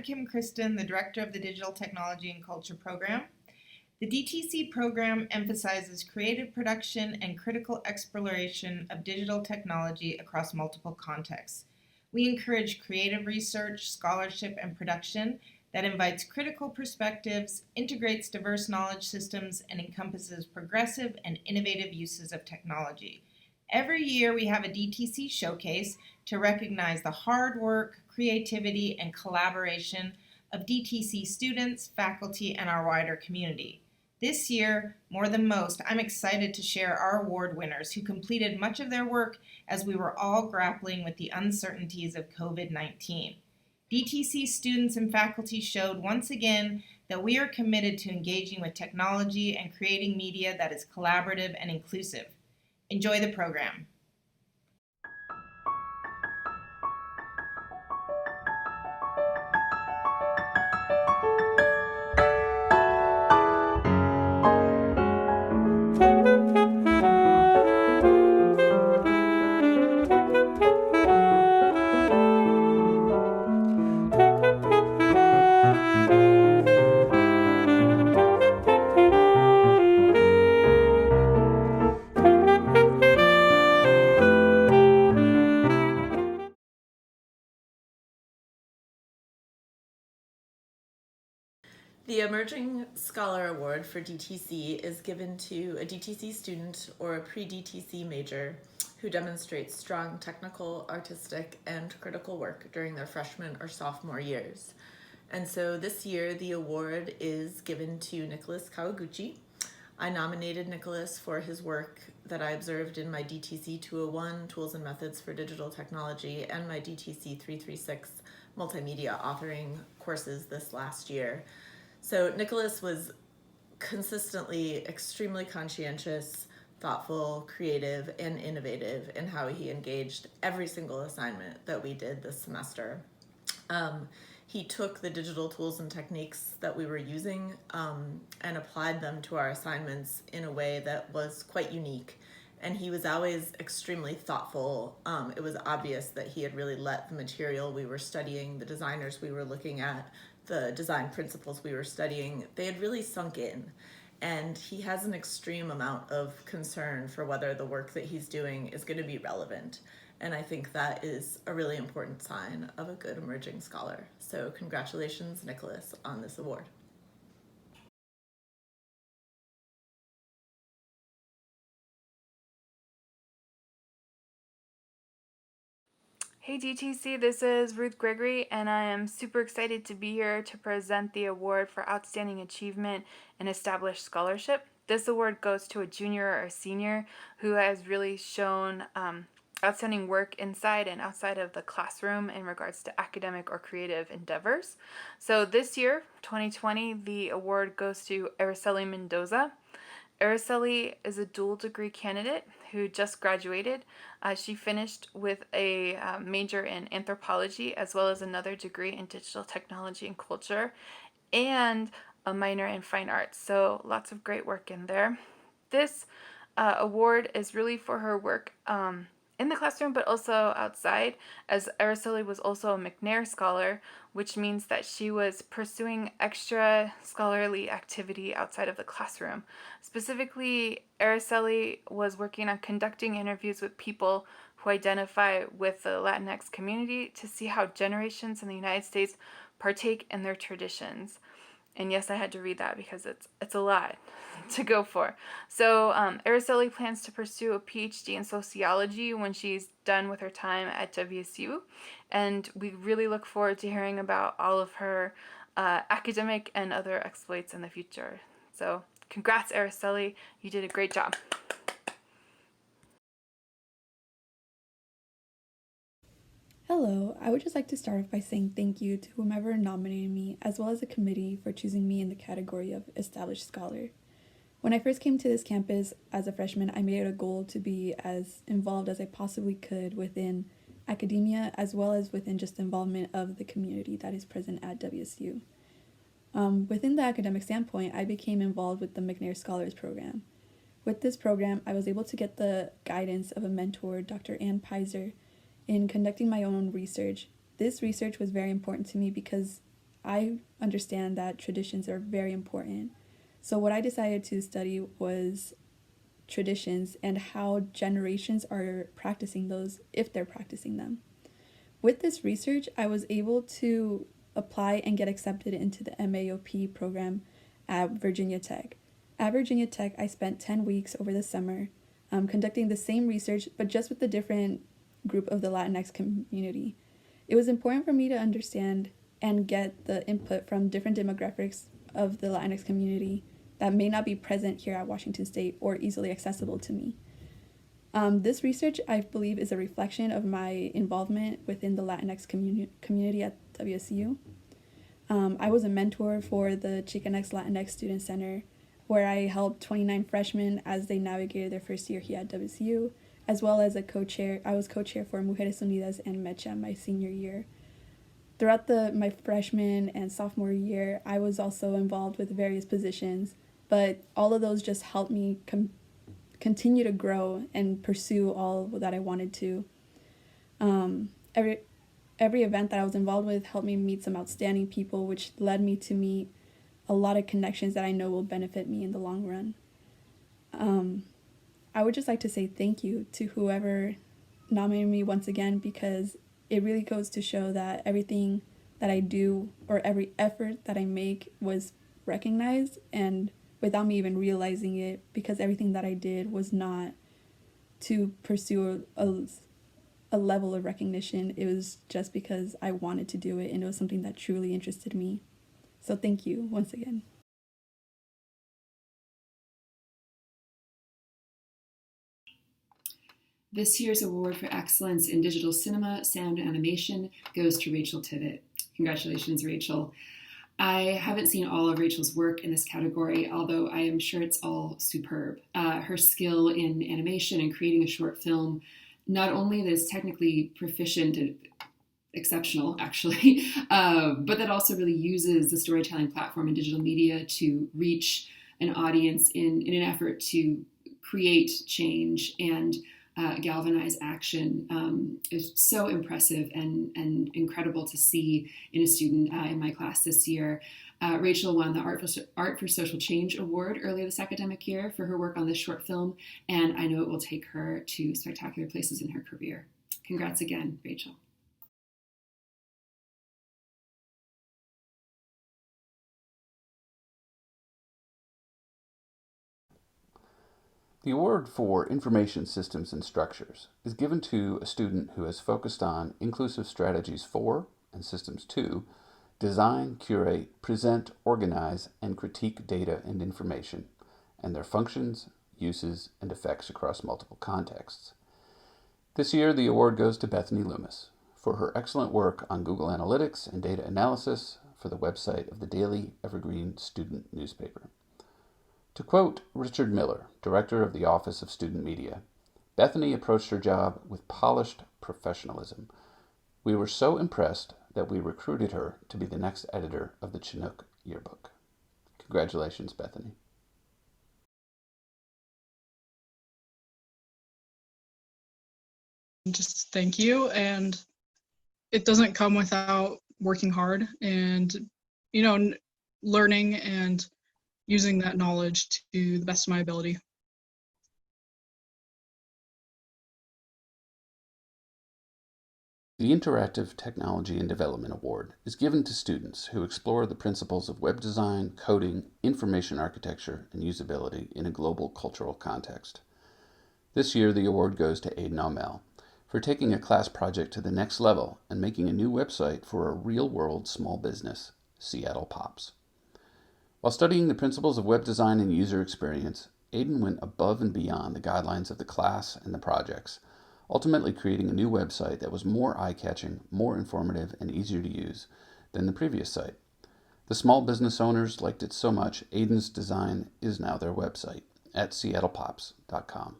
I'm Kim Kristen, the Director of the Digital Technology and Culture Program. The DTC program emphasizes creative production and critical exploration of digital technology across multiple contexts. We encourage creative research, scholarship, and production that invites critical perspectives, integrates diverse knowledge systems, and encompasses progressive and innovative uses of technology. Every year we have a DTC showcase to recognize the hard work, creativity, and collaboration of DTC students, faculty, and our wider community. This year, more than most, I'm excited to share our award winners who completed much of their work as we were all grappling with the uncertainties of COVID-19. DTC students and faculty showed once again that we are committed to engaging with technology and creating media that is collaborative and inclusive. Enjoy the program. The Emerging Scholar Award for DTC is given to a DTC student or a pre-DTC major who demonstrates strong technical, artistic, and critical work during their freshman or sophomore years. And so this year, the award is given to Nicholas Kawaguchi. I nominated Nicholas for his work that I observed in my DTC 201, Tools and Methods for Digital Technology, and my DTC 336 Multimedia Authoring courses this last year. So Nicholas was consistently extremely conscientious, thoughtful, creative, and innovative in how he engaged every single assignment that we did this semester. He took the digital tools and techniques that we were using and applied them to our assignments in a way that was quite unique. And he was always extremely thoughtful. It was obvious that he had really let the material we were studying, the designers we were looking at, the design principles we were studying, they had really sunk in. And he has an extreme amount of concern for whether the work that he's doing is going to be relevant. And I think that is a really important sign of a good emerging scholar. So congratulations, Nicholas, on this award. Hey DTC, this is Ruth Gregory, and I am super excited to be here to present the award for Outstanding Achievement in Established Scholarship. This award goes to a junior or a senior who has really shown outstanding work inside and outside of the classroom in regards to academic or creative endeavors. So this year, 2020, the award goes to Araceli Mendoza. Araceli is a dual degree candidate who just graduated. She finished with a major in anthropology as well as another degree in digital technology and culture and a minor in fine arts. So lots of great work in there. This award is really for her work in the classroom but also outside, as Araceli was also a McNair Scholar, which means that she was pursuing extra scholarly activity outside of the classroom. Specifically, Araceli was working on conducting interviews with people who identify with the Latinx community to see how generations in the United States partake in their traditions. And yes, I had to read that because it's a lot to go for. So Araceli plans to pursue a PhD in sociology when she's done with her time at WSU. And we really look forward to hearing about all of her academic and other exploits in the future. So congrats, Araceli. You did a great job. Hello, I would just like to start off by saying thank you to whomever nominated me, as well as the committee for choosing me in the category of Established Scholar. When I first came to this campus as a freshman, I made it a goal to be as involved as I possibly could within academia, as well as within just the involvement of the community that is present at WSU. Within the academic standpoint, I became involved with the McNair Scholars Program. With this program, I was able to get the guidance of a mentor, Dr. Ann Pizer, in conducting my own research. This research was very important to me because I understand that traditions are very important. So what I decided to study was traditions and how generations are practicing those, if they're practicing them. With this research, I was able to apply and get accepted into the MAOP program at Virginia Tech. At Virginia Tech, I spent 10 weeks over the summer conducting the same research, but just with a different group of the Latinx community. It was important for me to understand and get the input from different demographics of the Latinx community that may not be present here at Washington State or easily accessible to me. This research, I believe, is a reflection of my involvement within the Latinx community at WSU. I was a mentor for the Chicanx Latinx Student Center, where I helped 29 freshmen as they navigated their first year here at WSU, as well as I was co-chair for Mujeres Unidas and Mecha my senior year. Throughout my freshman and sophomore year, I was also involved with various positions, but all of those just helped me continue to grow and pursue all that I wanted to. Every event that I was involved with helped me meet some outstanding people, which led me to meet a lot of connections that I know will benefit me in the long run. I would just like to say thank you to whoever nominated me once again, because it really goes to show that everything that I do or every effort that I make was recognized, and without me even realizing it, because everything that I did was not to pursue a level of recognition. It was just because I wanted to do it, and it was something that truly interested me. So thank you once again. This year's award for excellence in digital cinema, sound, and animation goes to Rachel Tivitt. Congratulations, Rachel. I haven't seen all of Rachel's work in this category, although I am sure it's all superb. Her skill in animation and creating a short film, not only that is technically proficient and exceptional, actually, but that also really uses the storytelling platform and digital media to reach an audience in an effort to create change and galvanize action is so impressive and incredible to see in a student in my class this year. Rachel won the Art for Social Change Award earlier this academic year for her work on this short film, and I know it will take her to spectacular places in her career. Congrats again, Rachel. The award for Information Systems and Structures is given to a student who has focused on Inclusive Strategies 4 and Systems 2, design, curate, present, organize, and critique data and information, and their functions, uses, and effects across multiple contexts. This year, the award goes to Bethany Loomis for her excellent work on Google Analytics and data analysis for the website of the Daily Evergreen Student newspaper. To quote Richard Miller, director of the Office of Student Media, Bethany approached her job with polished professionalism. We were so impressed that we recruited her to be the next editor of the Chinook yearbook. Congratulations, Bethany. Just thank you. And it doesn't come without working hard and, learning and using that knowledge to the best of my ability. The Interactive Technology and Development Award is given to students who explore the principles of web design, coding, information architecture, and usability in a global cultural context. This year, the award goes to Aiden Aumel for taking a class project to the next level and making a new website for a real-world small business, Seattle Pops. While studying the principles of web design and user experience, Aiden went above and beyond the guidelines of the class and the projects, ultimately creating a new website that was more eye-catching, more informative, and easier to use than the previous site. The small business owners liked it so much, Aiden's design is now their website at seattlepops.com.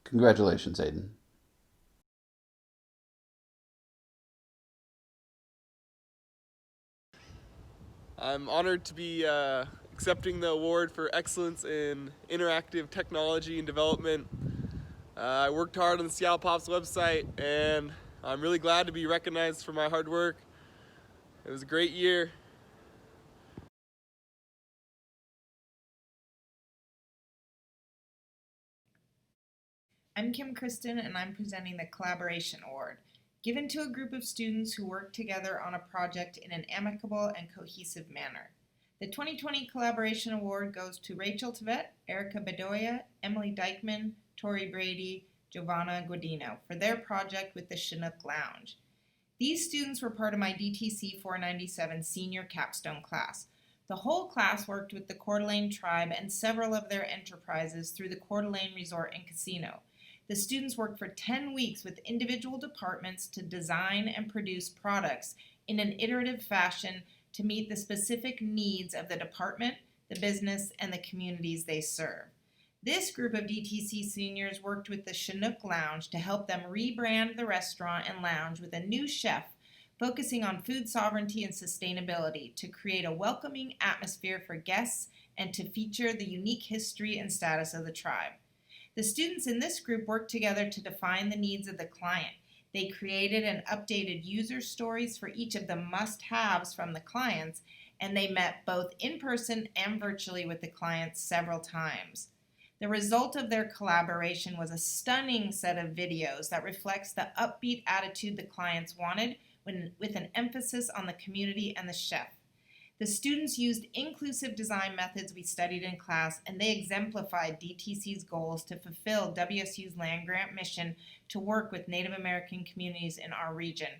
Congratulations, Aiden. I'm honored to be accepting the award for excellence in interactive technology and development. I worked hard on the Seattle Pops website, and I'm really glad to be recognized for my hard work. It was a great year. I'm Kim Kristen, and I'm presenting the Collaboration Award, given to a group of students who work together on a project in an amicable and cohesive manner. The 2020 Collaboration Award goes to Rachel Tvet, Erica Bedoya, Emily Dykeman, Tori Brady, Giovanna Guadino for their project with the Chinook Lounge. These students were part of my DTC 497 Senior Capstone class. The whole class worked with the Coeur d'Alene tribe and several of their enterprises through the Coeur d'Alene Resort and Casino. The students worked for 10 weeks with individual departments to design and produce products in an iterative fashion to meet the specific needs of the department, the business, and the communities they serve. This group of DTC seniors worked with the Chinook Lounge to help them rebrand the restaurant and lounge with a new chef focusing on food sovereignty and sustainability to create a welcoming atmosphere for guests and to feature the unique history and status of the tribe. The students in this group worked together to define the needs of the client. They created and updated user stories for each of the must-haves from the clients, and they met both in person and virtually with the clients several times. The result of their collaboration was a stunning set of videos that reflects the upbeat attitude the clients wanted with an emphasis on the community and the chef. The students used inclusive design methods we studied in class, and they exemplified DTC's goals to fulfill WSU's land-grant mission to work with Native American communities in our region.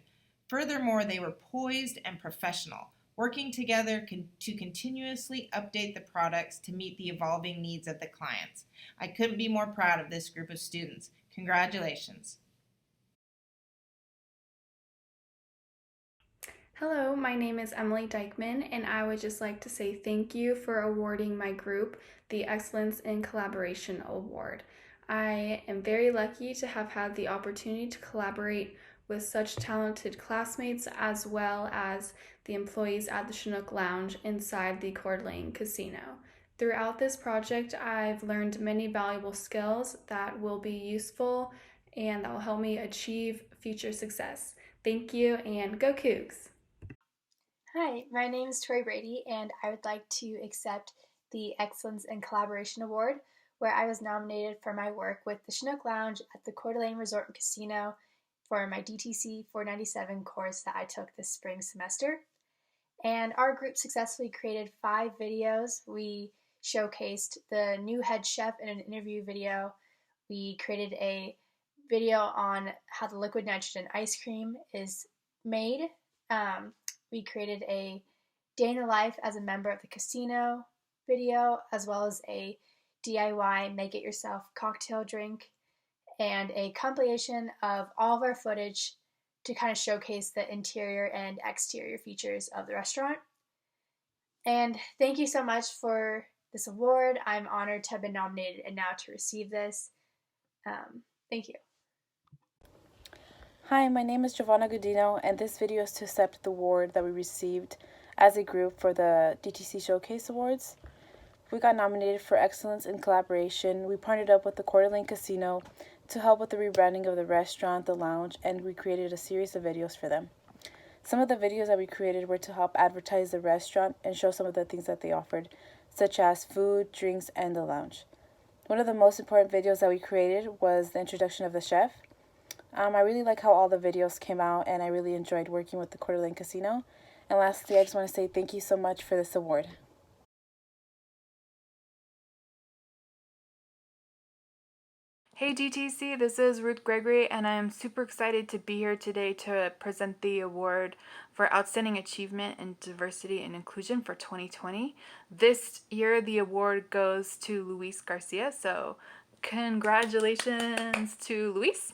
Furthermore, they were poised and professional, working together to continuously update the products to meet the evolving needs of the clients. I couldn't be more proud of this group of students. Congratulations. Hello, my name is Emily Dykeman, and I would just like to say thank you for awarding my group the Excellence in Collaboration Award. I am very lucky to have had the opportunity to collaborate with such talented classmates as well as the employees at the Chinook Lounge inside the Coeur d'Alene Casino. Throughout this project, I've learned many valuable skills that will be useful and that will help me achieve future success. Thank you, and go Cougs! Hi, my name is Tori Brady, and I would like to accept the Excellence in Collaboration Award, where I was nominated for my work with the Chinook Lounge at the Coeur d'Alene Resort and Casino for my DTC 497 course that I took this spring semester. And our group successfully created 5 videos. We showcased the new head chef in an interview video. We created a video on how the liquid nitrogen ice cream is made. We created a day in the life as a member of the casino video, as well as a DIY make it yourself cocktail drink, and a compilation of all of our footage to kind of showcase the interior and exterior features of the restaurant. And thank you so much for this award. I'm honored to have been nominated and now to receive this. Thank you. Hi, my name is Giovanna Guadino, and this video is to accept the award that we received as a group for the DTC Showcase Awards. We got nominated for Excellence in Collaboration. We partnered up with the Coeur d'Alene Casino to help with the rebranding of the restaurant, the lounge, and we created a series of videos for them. Some of the videos that we created were to help advertise the restaurant and show some of the things that they offered, such as food, drinks, and the lounge. One of the most important videos that we created was the introduction of the chef. I really like how all the videos came out, and I really enjoyed working with the Coeur d'Alene Casino. And lastly, I just want to say thank you so much for this award. Hey DTC, this is Ruth Gregory, and I am super excited to be here today to present the award for Outstanding Achievement in Diversity and Inclusion for 2020. This year, the award goes to Luis Garcia, so congratulations to Luis.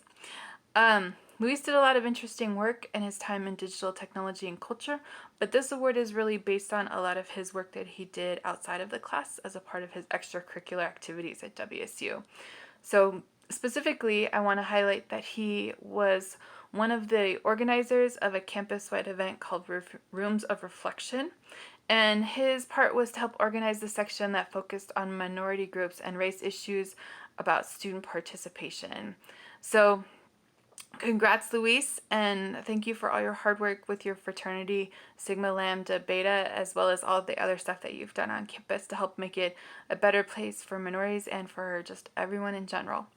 Luis did a lot of interesting work in his time in digital technology and culture, but this award is really based on a lot of his work that he did outside of the class as a part of his extracurricular activities at WSU. So specifically, I want to highlight that he was one of the organizers of a campus-wide event called Rooms of Reflection, and his part was to help organize the section that focused on minority groups and race issues about student participation. So Congrats, Luis, and thank you for all your hard work with your fraternity, Sigma Lambda Beta, as well as all the other stuff that you've done on campus to help make it a better place for minorities and for just everyone in general.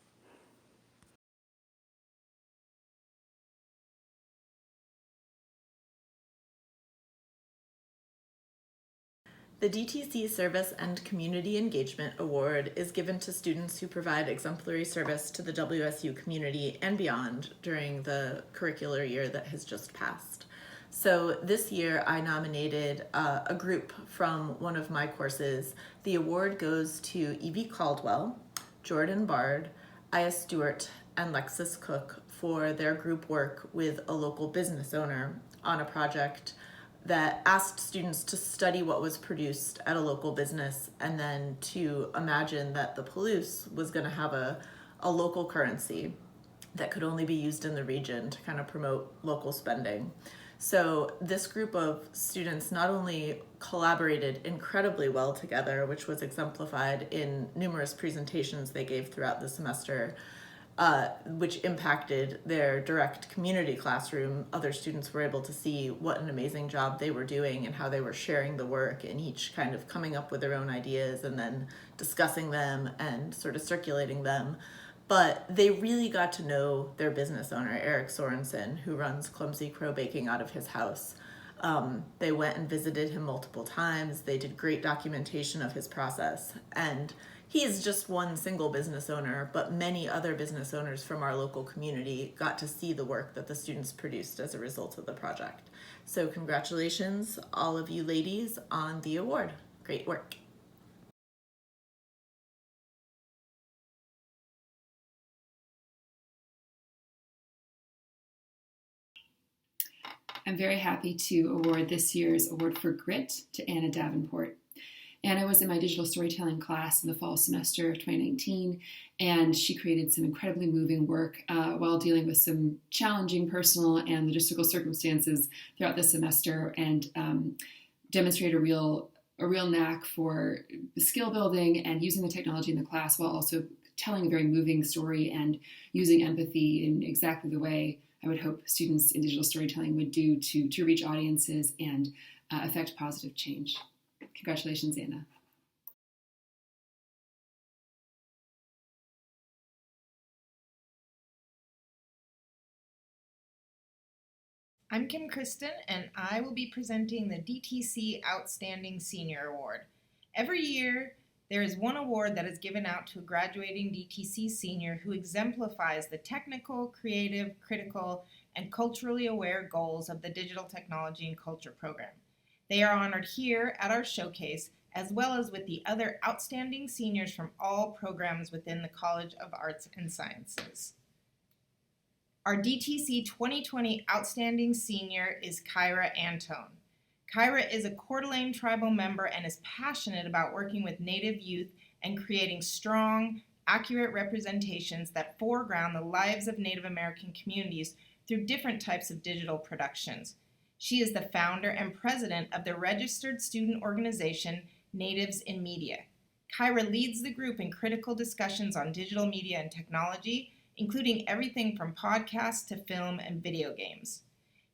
The DTC Service and Community Engagement Award is given to students who provide exemplary service to the WSU community and beyond during the curricular year that has just passed. So this year I nominated a group from one of my courses. The award goes to Evie Caldwell, Jordan Bard, Aya Stewart, and Lexus Cook for their group work with a local business owner on a project that asked students to study what was produced at a local business and then to imagine that the Palouse was going to have a local currency that could only be used in the region to kind of promote local spending. So this group of students not only collaborated incredibly well together, which was exemplified in numerous presentations they gave throughout the semester, which impacted their direct community classroom. Other students were able to see what an amazing job they were doing and how they were sharing the work and each kind of coming up with their own ideas and then discussing them and sort of circulating them. But they really got to know their business owner, Eric Sorensen, who runs Clumsy Crow Baking out of his house. They went and visited him multiple times. They did great documentation of his process. And he is just one single business owner, but many other business owners from our local community got to see the work that the students produced as a result of the project. So congratulations, all of you ladies, on the award. Great work. I'm very happy to award this year's Award for Grit to Anna Davenport. Anna was in my digital storytelling class in the fall semester of 2019, and she created some incredibly moving work while dealing with some challenging personal and logistical circumstances throughout the semester, and demonstrated a real knack for skill building and using the technology in the class while also telling a very moving story and using empathy in exactly the way I would hope students in digital storytelling would do to reach audiences and affect positive change. Congratulations, Anna. I'm Kim Kristen, and I will be presenting the DTC Outstanding Senior Award. Every year, there is one award that is given out to a graduating DTC senior who exemplifies the technical, creative, critical, and culturally aware goals of the Digital Technology and Culture program. They are honored here at our showcase, as well as with the other outstanding seniors from all programs within the College of Arts and Sciences. Our DTC 2020 Outstanding Senior is Kyra Antone. Kyra is a Coeur d'Alene tribal member and is passionate about working with Native youth and creating strong, accurate representations that foreground the lives of Native American communities through different types of digital productions. She is the founder and president of the registered student organization Natives in Media. Kyra leads the group in critical discussions on digital media and technology, including everything from podcasts to film and video games.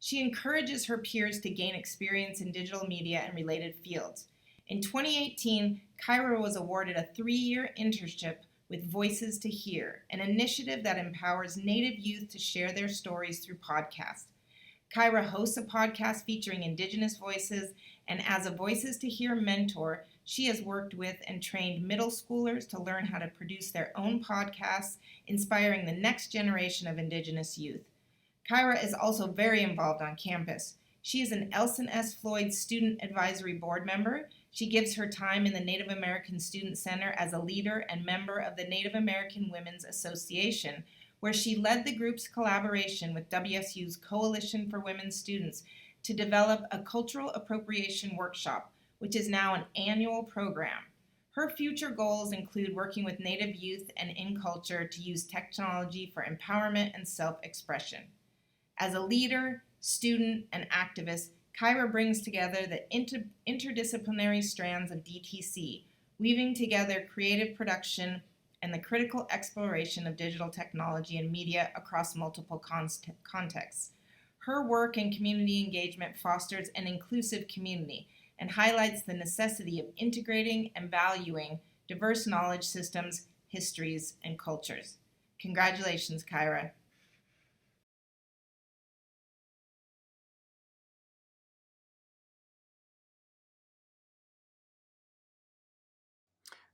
She encourages her peers to gain experience in digital media and related fields. In 2018, Kyra was awarded a 3-year internship with Voices to Hear, an initiative that empowers Native youth to share their stories through podcasts. Kyra hosts a podcast featuring Indigenous voices, and as a Voices to Hear mentor, she has worked with and trained middle schoolers to learn how to produce their own podcasts, inspiring the next generation of Indigenous youth. Kyra is also very involved on campus. She is an Elson S. Floyd Student Advisory Board member. She gives her time in the Native American Student Center as a leader and member of the Native American Women's Association, where she led the group's collaboration with WSU's Coalition for Women Students to develop a cultural appropriation workshop, which is now an annual program. Her future goals include working with Native youth and in culture to use technology for empowerment and self-expression. As a leader, student, and activist, Kyra brings together the interdisciplinary strands of DTC, weaving together creative production, and the critical exploration of digital technology and media across multiple contexts. Her work in community engagement fosters an inclusive community and highlights the necessity of integrating and valuing diverse knowledge systems, histories, and cultures. Congratulations, Kyra.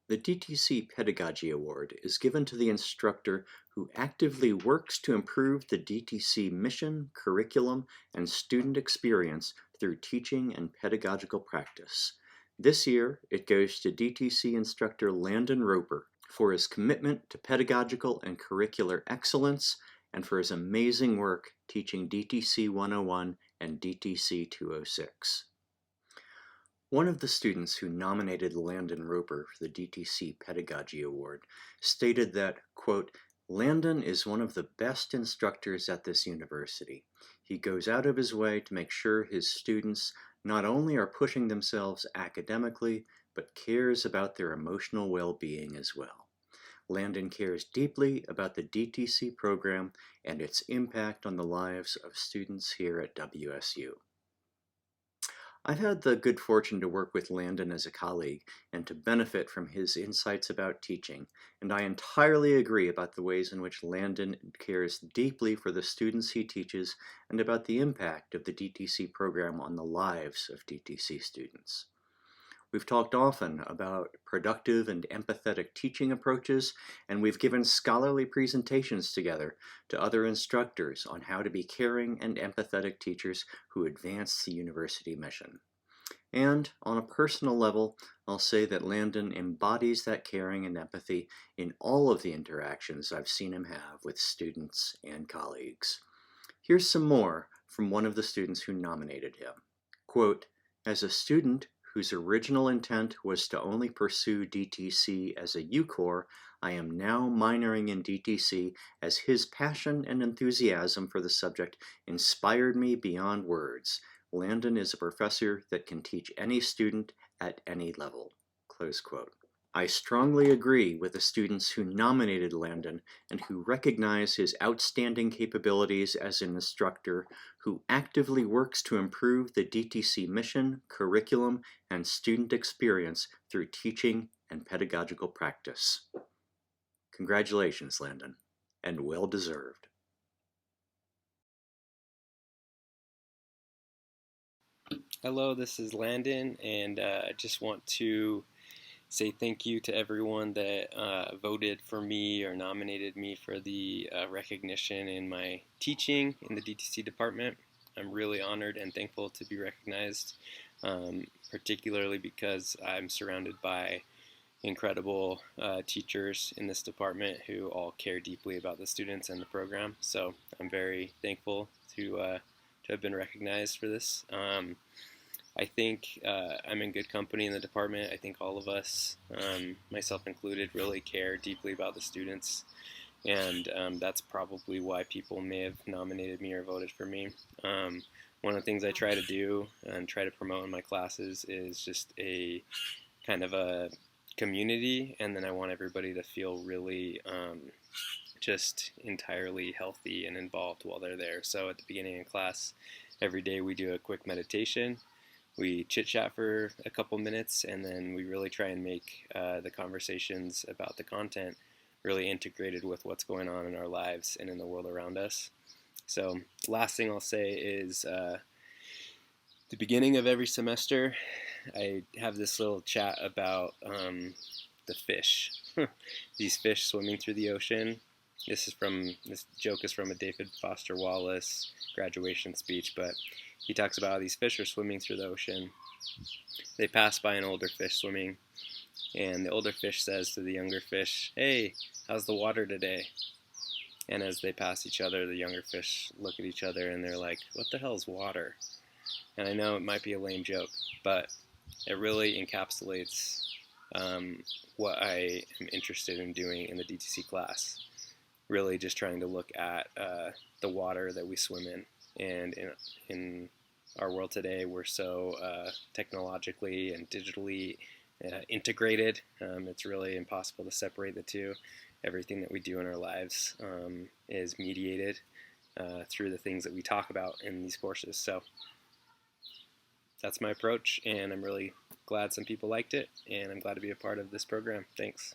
The DTC Pedagogy Award is given to the instructor who actively works to improve the DTC mission, curriculum, and student experience through teaching and pedagogical practice. This year, it goes to DTC instructor Landon Roper for his commitment to pedagogical and curricular excellence and for his amazing work teaching DTC 101 and DTC 206. One of the students who nominated Landon Roper for the DTC Pedagogy Award stated that, quote, Landon is one of the best instructors at this university. He goes out of his way to make sure his students not only are pushing themselves academically, but cares about their emotional well-being as well. Landon cares deeply about the DTC program and its impact on the lives of students here at WSU. I've had the good fortune to work with Landon as a colleague and to benefit from his insights about teaching, and I entirely agree about the ways in which Landon cares deeply for the students he teaches and about the impact of the DTC program on the lives of DTC students. We've talked often about productive and empathetic teaching approaches, and we've given scholarly presentations together to other instructors on how to be caring and empathetic teachers who advance the university mission. And on a personal level, I'll say that Landon embodies that caring and empathy in all of the interactions I've seen him have with students and colleagues. Here's some more from one of the students who nominated him. Quote, as a student whose original intent was to only pursue DTC as a UCOR, I am now minoring in DTC as his passion and enthusiasm for the subject inspired me beyond words. Landon is a professor that can teach any student at any level. Close quote. I strongly agree with the students who nominated Landon and who recognize his outstanding capabilities as an instructor who actively works to improve the DTC mission, curriculum, and student experience through teaching and pedagogical practice. Congratulations, Landon, and well deserved. Hello, this is Landon, and I just want to say thank you to everyone that voted for me or nominated me for the recognition in my teaching in the DTC department. I'm really honored and thankful to be recognized, particularly because I'm surrounded by incredible teachers in this department who all care deeply about the students and the program. So I'm very thankful to have been recognized for this. I think I'm in good company in the department. I think all of us, myself included, really care deeply about the students, and that's probably why people may have nominated me or voted for me. One of the things I try to do and try to promote in my classes is just a kind of a community, and then I want everybody to feel really just entirely healthy and involved while they're there. So at the beginning of class, every day we do a quick meditation. We chit-chat for a couple minutes, and then we really try and make the conversations about the content really integrated with what's going on in our lives and in the world around us. So last thing I'll say is the beginning of every semester, I have this little chat about the fish. These fish swimming through the ocean. This joke is from a David Foster Wallace graduation speech, but he talks about how these fish are swimming through the ocean. They pass by an older fish swimming, and the older fish says to the younger fish, "Hey, how's the water today?" And as they pass each other, the younger fish look at each other and they're like, "What the hell is water?" And I know it might be a lame joke, but it really encapsulates what I am interested in doing in the DTC class. Really just trying to look at the water that we swim in. And in our world today, we're so technologically and digitally integrated. It's really impossible to separate the two. Everything that we do in our lives is mediated through the things that we talk about in these courses. So that's my approach, and I'm really glad some people liked it, and I'm glad to be a part of this program. Thanks.